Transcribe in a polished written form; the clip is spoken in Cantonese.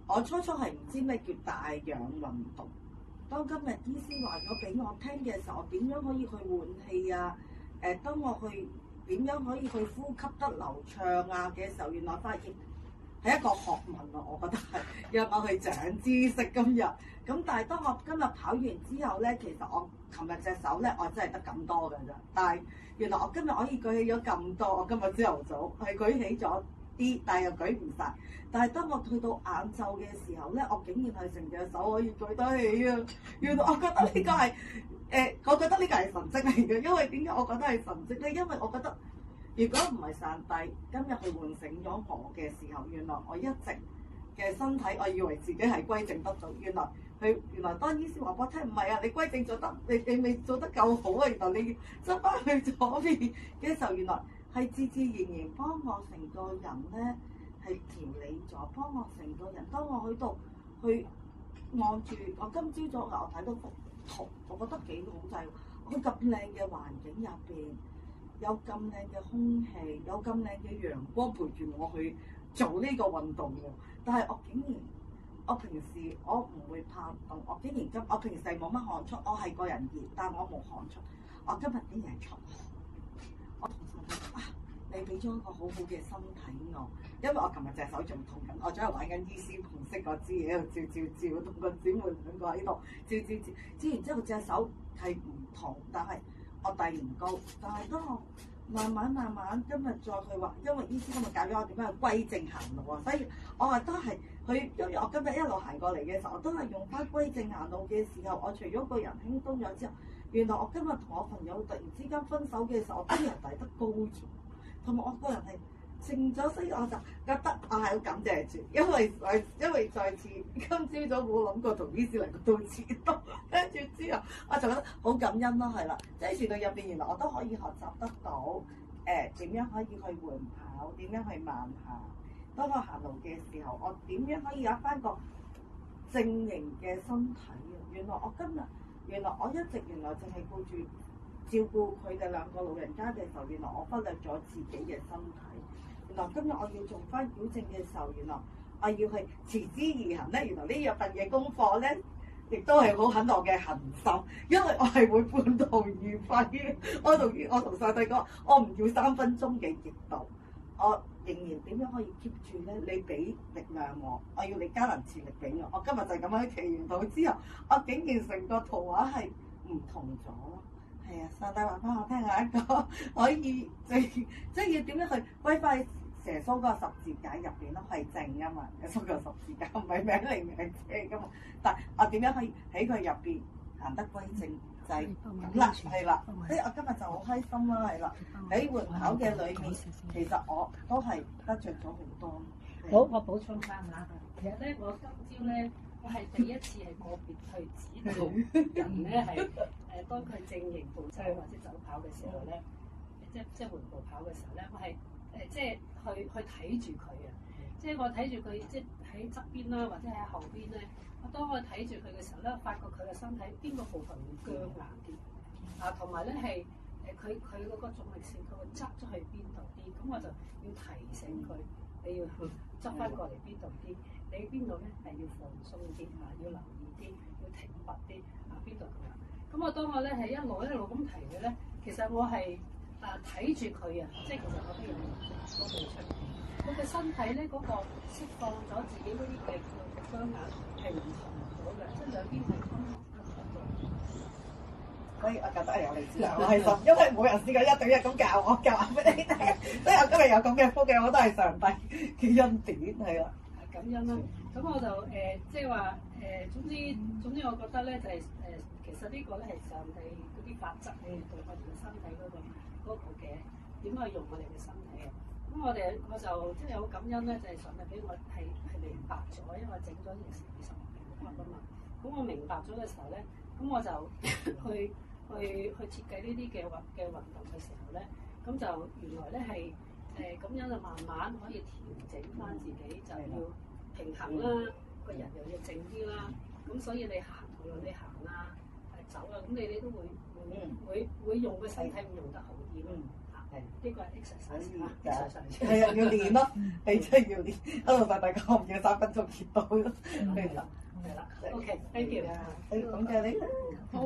我初初係唔知咩叫帶氧運動。當今日醫師話咗俾我聽嘅時候，我點樣可以去換氣啊？當我去點樣可以去呼吸得流暢啊嘅時候，原來發現係一個學問啊！我覺得係讓我去長知識今日。咁但係當我今日跑完之後咧，其實我琴日隻手咧，我真係得咁多㗎咋。但係原來我今日可以舉起咗咁多，我今日朝頭早係舉起咗啲，但係又舉唔晒。但係當我去到晏晝嘅時候咧，我竟然係成隻手可以舉得起啊！原來我覺得呢個係我覺得呢個係神蹟嚟嘅。因為點解我覺得係神蹟咧？因為我覺得如果唔係上帝今日去喚醒咗我嘅時候，原來我一直嘅身體，我以為自己係歸正得到，原來當醫師話俾我聽，唔係啊，你歸正咗得，你未做得夠好啊！原來你執翻去左邊嘅時候，原來係自自然然幫我成個人咧係調理咗，幫我成個人。當我去到去望住我今朝早我睇到幅圖，我覺得幾好，就係佢咁靚嘅環境入邊，有咁靚嘅空氣，有咁靚嘅陽光陪住我去做呢個運動喎。但係我竟然，我平時我唔會怕凍，我竟然我平時係冇乜汗出，我係個人熱，但我冇汗出。我今日竟然係出汗，我同神講啊，你俾咗一個好好嘅身體我，因為我琴日隻手仲痛緊，我仲喺度玩緊醫師紅色嗰支嘢喺度照，同個姊妹兩個喺度照完之後隻手係唔痛，但係我遞唔高。但係當我慢慢今日再去話，因為醫師今日教咗我點樣去歸正行路啊，所以我話都係佢，因為我今日一路行過嚟嘅時候，我都係用翻歸正行路嘅時候，我除咗個人輕鬆咗之後，原來我今日同我朋友突然之間分手嘅時候，我今日遞得高咗，同埋我個人係靜咗，所以我就覺得我係好感謝住，因為再次今朝早冇諗過同醫師嚟個道歉，跟住之後我就覺得好感恩咯，係啦，即係傳道入邊原來我都可以學習得到點樣可以去緩跑，點樣去慢行。當我行路嘅時候，我點樣可以有翻個正型嘅身體啊？原來我一直淨係顧住照顧佢哋兩個老人家嘅時候，原來我忽略咗自己嘅身體。原來今日我要做翻矯正嘅時候，原來我要去持之以恆咧。原來呢份嘅功課咧，亦都係好肯我嘅恆心，因為我係會半途而廢。我同上帝講，我唔要3分鐘嘅熱度，我仍然點樣可以 keep 住咧？你俾力量我，我要你加能賜力俾我。我今日就係咁樣祈完禱之後，我竟然成個圖畫係唔同咗咯。係啊，上帝話翻我聽下一個可以即係要點樣去歸翻耶穌嗰個十字架入邊咯，係正啊嘛，耶穌個十字架唔係名嚟名借噶嘛。但係我點樣可以喺佢入邊行得歸正就係咁啦，係啦。所以我今日就好開心啦，係啦。喺緩跑嘅裏面，其實我都係得着咗好多。好，我補充翻嚇。其實咧，我今朝咧，我係第一次係個別去指導人咧，係當佢正型步走或者走跑嘅時候咧，即係緩步跑嘅時候咧，我係即係去睇住佢啊！即係我睇住佢，即係喺側邊啦，或者喺後邊咧。當我睇住佢嘅時候咧，發覺佢嘅身體邊個部分會僵硬啲啊，同埋咧係佢嗰個重力線，佢會側咗去邊度啲，咁我就要提醒佢，你要側翻過嚟邊度啲，你邊度咧係要放鬆啲啊，要留意啲，要挺拔啲啊，邊度咁樣。咁當我咧係一路咁提佢咧，其實我係睇住佢啊，即係其實我都要攞佢出嚟，佢嘅身體咧嗰個釋放咗自己嗰啲嘅僵硬係唔同咗嘅，即係兩邊係分開。所以我覺得係有你知啦，我係因為冇人試過1對1咁教話俾你聽，所以我今日有咁嘅福嘅，我都係上帝嘅恩典係啦。感恩啦，咁我就即係話總之我覺得咧就係其實呢個咧係上帝嗰啲法則咧對我哋嘅身體嗰個嘅點去用我哋嘅身體啊。咁我就即係好感恩咧，就係上帝俾我係明白咗，因為整咗件事20年啊嘛。咁我明白咗嘅時候咧，咁我就去設計呢啲嘅運動嘅時候咧，咁就原來咧係咁樣就慢慢可以調整翻自己，就要平衡啦，個人又要靜啲啦。咁所以你行啦，走啦，咁你都會用個身體會用得好啲咯。呢個係 exercise 啊係，exercise。係啊，要練咯，係真係要練。hello，大家我唔要3分鐘見到，係啦，係啦，OK，thank you。咁嘅你。好。